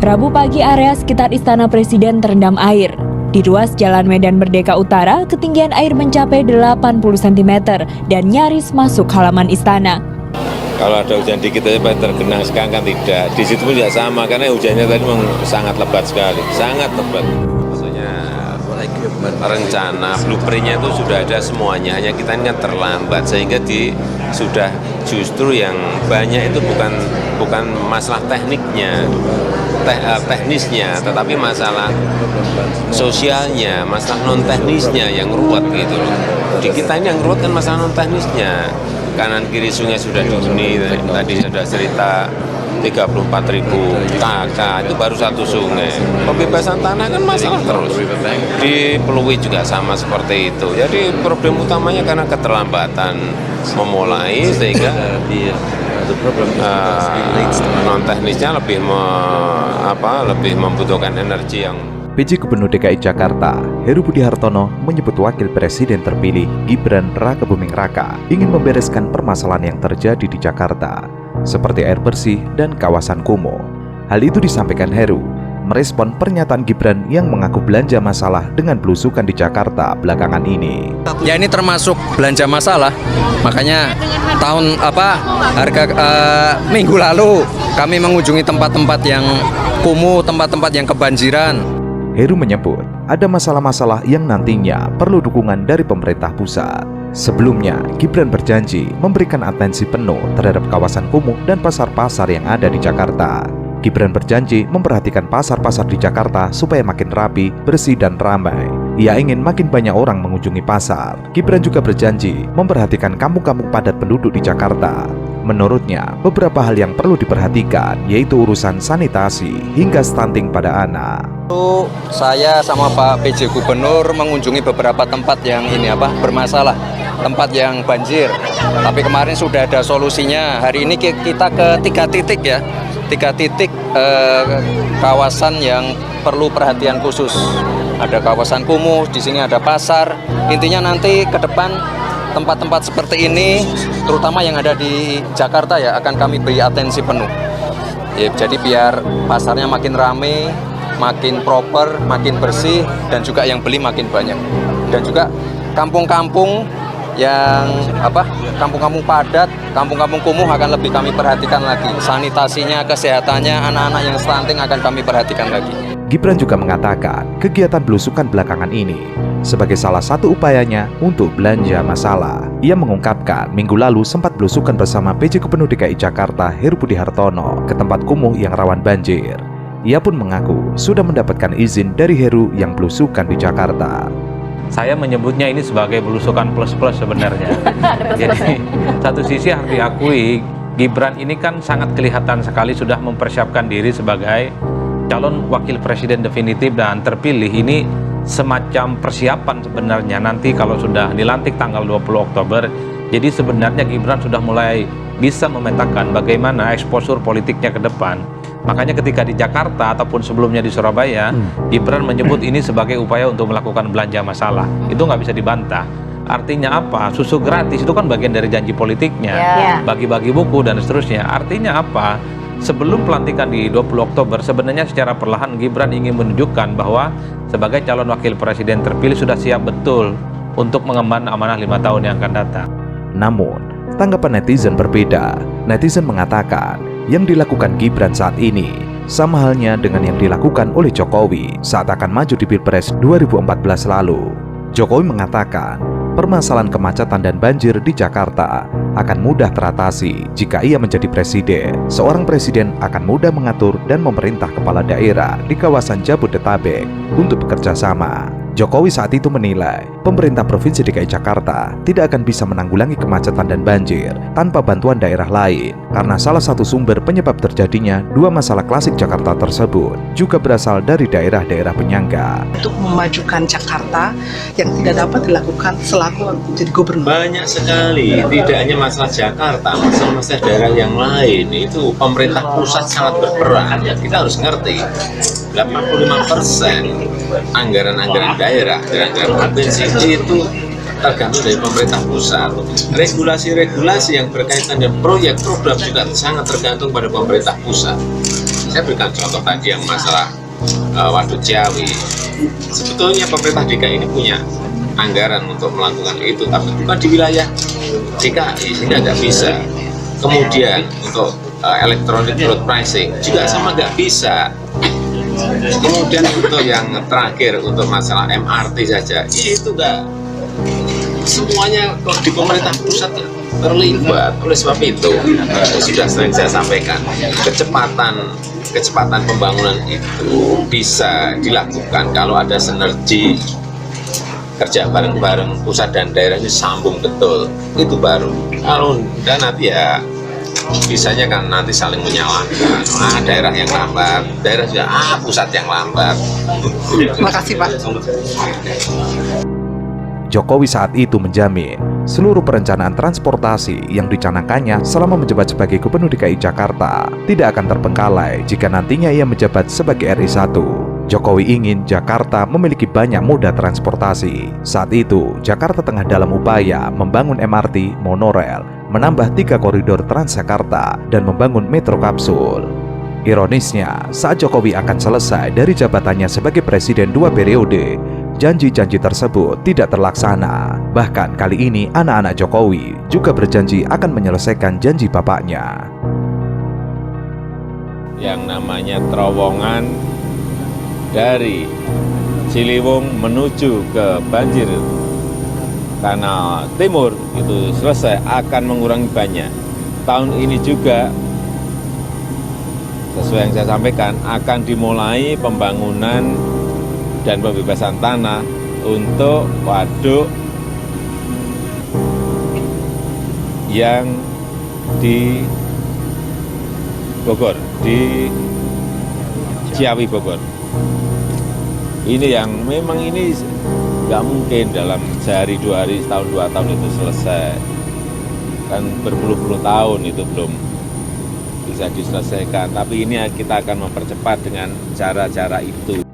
Rabu pagi area sekitar Istana Presiden terendam air. Di ruas Jalan Medan Merdeka Utara, ketinggian air mencapai 80 cm dan nyaris masuk halaman istana. Kalau ada hujan dikit aja tergenang, sekarang kan tidak. Di situ pun juga sama, karena hujannya tadi memang sangat lebat sekali, sangat lebat. Maksudnya rencana blueprint-nya itu sudah ada semuanya, hanya kita ini kan terlambat sehingga sudah justru yang banyak itu bukan masalah tekniknya, teknisnya, tetapi masalah sosialnya, masalah non teknisnya yang ruwet gitu loh. Di kita ini yang ruwet kan masalah non teknisnya. Kanan kiri sungai sudah dihuni, tadi sudah cerita 34.000 KK, itu baru satu sungai. Pembebasan tanah kan masalah terus. Di Pluit juga sama seperti itu. Jadi problem utamanya karena keterlambatan memulai, sehingga non teknisnya lebih membutuhkan energi yang. PJ Gubernur DKI Jakarta, Heru Budi Hartono, menyebut Wakil Presiden terpilih Gibran Raka Buming Raka ingin membereskan permasalahan yang terjadi di Jakarta, seperti air bersih dan kawasan kumuh. Hal itu disampaikan Heru merespon pernyataan Gibran yang mengaku belanja masalah dengan belusukan di Jakarta belakangan ini. Ya, ini termasuk belanja masalah, makanya minggu lalu kami mengunjungi tempat-tempat yang kumuh, tempat-tempat yang kebanjiran. Heru menyebut ada masalah-masalah yang nantinya perlu dukungan dari pemerintah pusat. Sebelumnya, Gibran berjanji memberikan atensi penuh terhadap kawasan kumuh dan pasar-pasar yang ada di Jakarta. Gibran berjanji memperhatikan pasar-pasar di Jakarta supaya makin rapi, bersih, dan ramai. Ia ingin makin banyak orang mengunjungi pasar. Gibran juga berjanji memperhatikan kampung-kampung padat penduduk di Jakarta. Menurutnya, beberapa hal yang perlu diperhatikan yaitu urusan sanitasi hingga stunting pada anak. Saya sama Pak PJ Gubernur mengunjungi beberapa tempat yang bermasalah, tempat yang banjir. Tapi kemarin sudah ada solusinya. Hari ini kita ke 3 titik ya. 3 titik kawasan yang perlu perhatian khusus. Ada kawasan kumuh, di sini ada pasar. Intinya nanti ke depan tempat-tempat seperti ini, terutama yang ada di Jakarta ya, akan kami beri atensi penuh. Ya, jadi biar pasarnya makin ramai, makin proper, makin bersih, dan juga yang beli makin banyak. Dan juga kampung-kampung yang kampung-kampung padat, kampung-kampung kumuh akan lebih kami perhatikan lagi. Sanitasinya, kesehatannya, anak-anak yang stunting akan kami perhatikan lagi. Gibran juga mengatakan kegiatan belusukan belakangan ini sebagai salah satu upayanya untuk belanja masalah. Ia mengungkapkan minggu lalu sempat belusukan bersama PJ Gubernur DKI Jakarta Heru Budi Hartono ke tempat kumuh yang rawan banjir. Ia pun mengaku sudah mendapatkan izin dari Heru yang belusukan di Jakarta. Saya menyebutnya ini sebagai belusukan plus-plus sebenarnya. Jadi satu sisi harus diakui, Gibran ini kan sangat kelihatan sekali sudah mempersiapkan diri sebagai calon wakil presiden definitif dan terpilih. Ini semacam persiapan sebenarnya nanti kalau sudah dilantik tanggal 20 Oktober. Jadi sebenarnya Gibran sudah mulai bisa memetakan bagaimana eksposur politiknya ke depan. Makanya ketika di Jakarta ataupun sebelumnya di Surabaya, Gibran menyebut ini sebagai upaya untuk melakukan belanja masalah. Itu nggak bisa dibantah. Artinya apa? Susu gratis itu kan bagian dari janji politiknya. Bagi-bagi buku dan seterusnya. Artinya apa? Sebelum pelantikan di 20 Oktober, sebenarnya secara perlahan Gibran ingin menunjukkan bahwa sebagai calon wakil presiden terpilih sudah siap betul untuk mengemban amanah 5 tahun yang akan datang. Namun, tanggapan netizen berbeda. Netizen mengatakan yang dilakukan Gibran saat ini sama halnya dengan yang dilakukan oleh Jokowi saat akan maju di Pilpres 2014 lalu. Jokowi mengatakan permasalahan kemacetan dan banjir di Jakarta akan mudah teratasi jika ia menjadi presiden. Seorang presiden akan mudah mengatur dan memerintah kepala daerah di kawasan Jabodetabek untuk bekerja sama. Jokowi saat itu menilai pemerintah Provinsi DKI Jakarta tidak akan bisa menanggulangi kemacetan dan banjir tanpa bantuan daerah lain, karena salah satu sumber penyebab terjadinya dua masalah klasik Jakarta tersebut juga berasal dari daerah-daerah penyangga. Untuk memajukan Jakarta yang tidak dapat dilakukan selaku jadi gubernur. Banyak sekali, tidak hanya masalah Jakarta, masalah daerah yang lain, itu pemerintah pusat sangat berperan. Ya, kita harus ngerti, 85% anggaran-anggaran daerah, anggaran provinsi itu tergantung dari pemerintah pusat. Regulasi-regulasi yang berkaitan dengan proyek program juga sangat tergantung pada pemerintah pusat. Saya berikan contoh tadi yang masalah Waduk Ciawi. Sebetulnya pemerintah DKI ini punya anggaran untuk melakukan itu, tapi bukan di wilayah DKI, sehingga nggak bisa. Kemudian untuk electronic road pricing juga sama nggak bisa. Kemudian untuk yang terakhir, untuk masalah MRT saja, itu nggak semuanya kok di pemerintah pusat terlibat. Oleh sebab itu, sudah sering saya sampaikan, kecepatan pembangunan itu bisa dilakukan kalau ada sinergi kerja bareng-bareng pusat dan daerah ini sambung betul, itu baru. Kalau enggak nanti ya bisanya kan nanti saling menyalahkan, daerah yang lambat, daerah juga pusat yang lambat. Terima kasih Pak. Jokowi saat itu menjamin seluruh perencanaan transportasi yang dicanangkannya selama menjabat sebagai Gubernur DKI Jakarta tidak akan terbengkalai jika nantinya ia menjabat sebagai RI 1. Jokowi ingin Jakarta memiliki banyak moda transportasi. Saat itu, Jakarta tengah dalam upaya membangun MRT, monorail, menambah 3 koridor Transjakarta, dan membangun metro kapsul. Ironisnya, saat Jokowi akan selesai dari jabatannya sebagai presiden 2 periode, janji-janji tersebut tidak terlaksana. Bahkan kali ini anak-anak Jokowi juga berjanji akan menyelesaikan janji bapaknya. Yang namanya terowongan dari Ciliwung menuju ke banjir Kanal Timur itu selesai, akan mengurangi banyak. Tahun ini juga sesuai yang saya sampaikan akan dimulai pembangunan dan pembebasan tanah untuk waduk yang di Bogor, di Ciawi Bogor. Ini yang memang ini nggak mungkin dalam sehari, 2 hari, setahun, 2 tahun itu selesai. Kan berpuluh-puluh tahun itu belum bisa diselesaikan. Tapi ini kita akan mempercepat dengan cara-cara itu.